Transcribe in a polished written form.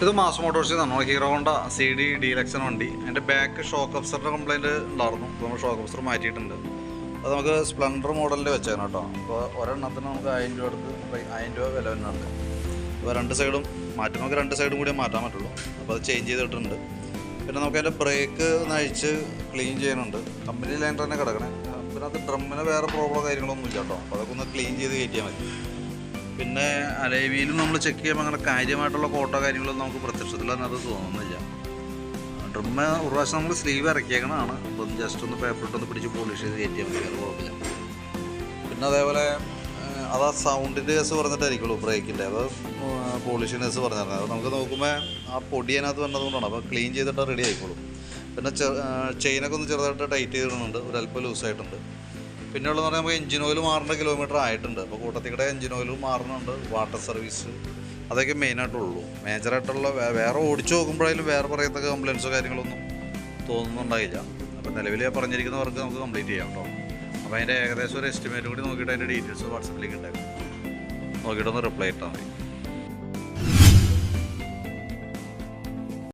ഇത് മാസ് മോട്ടോഴ്സിൽ നിന്നാണ് hero Honda CD ഡീലക്ഷൻ വണ്ടി. അതിൻ്റെ ബാക്ക് ഷോക്ക് അബ്സറിൻ്റെ കംപ്ലയിൻറ്റ് ഉണ്ടായിരുന്നു. ഇപ്പോൾ നമ്മൾ ഷോക്ക് അബ്സർ മാറ്റിയിട്ടുണ്ട്. അത് നമുക്ക് സ്പ്ലെൻഡർ മോഡലിൽ വെച്ചേക്കണം കേട്ടോ. അപ്പോൾ ഒരെണ്ണത്തിന് നമുക്ക് 1000 രൂപ അടുത്ത് 1000 രൂപ വില വരുന്നുണ്ട്. അപ്പോൾ രണ്ട് സൈഡും മാറ്റി നമുക്ക് 2 സൈഡും കൂടിയേ മാറ്റാൻ പറ്റുള്ളൂ. അപ്പോൾ അത് ചേഞ്ച് ചെയ്തിട്ടുണ്ട്. പിന്നെ നമുക്ക് അതിൻ്റെ ബ്രേക്ക് ഒന്ന് അഴിച്ച് ക്ലീൻ ചെയ്യാനുണ്ട്. കമ്പനി ലൈൻ തന്നെ കിടക്കണേ. പിന്നെ അത് ഡ്രമ്മിന് വേറെ പ്രോബ്ലം കാര്യങ്ങളൊന്നും ഇല്ല കേട്ടോ. അപ്പോൾ അതൊക്കെ ഒന്ന് ക്ലീൻ ചെയ്ത് കയറ്റിയാൽ മതി. പിന്നെ അലൈവിയിലും നമ്മൾ ചെക്ക് ചെയ്യുമ്പോൾ അങ്ങനെ കാര്യമായിട്ടുള്ള കോട്ടോ കാര്യങ്ങളൊന്നും നമുക്ക് പ്രത്യക്ഷത്തിൽ തന്നെ അത് തോന്നുന്നില്ല. ഡ്രമ്മ് ഒരു പ്രാവശ്യം നമ്മൾ സ്ലീവ് ഇറക്കിയേക്കണതാണ്. അപ്പം ജസ്റ്റ് ഒന്ന് പേപ്പറിട്ടൊന്ന് പിടിച്ച് പോളിഷ് ചെയ്ത് കയറ്റിയാൽ മതി, അത് കുഴപ്പമില്ല. പിന്നെ അതേപോലെ അത് ആ സൗണ്ടിൻ്റെ കേസ് പറഞ്ഞിട്ടായിരിക്കുള്ളൂ ബ്രേക്കിൻ്റെ. അത് പോളിഷിൻ്റെ കേസ് പറഞ്ഞിരുന്നത്. അത് നമുക്ക് നോക്കുമ്പോൾ ആ പൊടി അതിനകത്ത് വന്നതുകൊണ്ടാണ്. അപ്പോൾ ക്ലീൻ ചെയ്തിട്ട് റെഡി ആയിക്കോളും. പിന്നെ ചെയിനൊക്കെ ഒന്ന് ചെറുതായിട്ട് ടൈറ്റ് ചെയ്തിടുന്നുണ്ട്, ഒരല്പം ലൂസായിട്ടുണ്ട്. പിന്നെ ഉള്ളതെന്ന് പറഞ്ഞാൽ നമുക്ക് എഞ്ചിൻ ഓയിൽ മാറേണ്ട കിലോമീറ്റർ ആയിട്ടുണ്ട്. അപ്പോൾ കൂട്ടത്തിക്കടെ എഞ്ചിൻ ഓയിലും മാറുന്നുണ്ട്, വാട്ടർ സർവീസ്, അതൊക്കെ മെയിനായിട്ടുള്ളൂ. മേജറായിട്ടുള്ള വേറെ ഓടിച്ചു നോക്കുമ്പോഴായാലും വേറെ പറയത്തക്ക കംപ്ലയിൻസോ കാര്യങ്ങളൊന്നും തോന്നുന്നുണ്ടായില്ല. അപ്പോൾ നിലവിൽ പറഞ്ഞിരിക്കുന്ന വർക്ക് നമുക്ക് കംപ്ലീറ്റ് ചെയ്യാം കേട്ടോ. അപ്പോൾ അതിൻ്റെ ഏകദേശം ഒരു എസ്റ്റിമേറ്റ് കൂടി നോക്കിയിട്ട് അതിൻ്റെ ഡീറ്റെയിൽസ് വാട്സപ്പിലേക്ക് ഉണ്ടായിരുന്നു. നോക്കിയിട്ടൊന്ന് റിപ്ലൈ ഇട്ടാൽ മതി.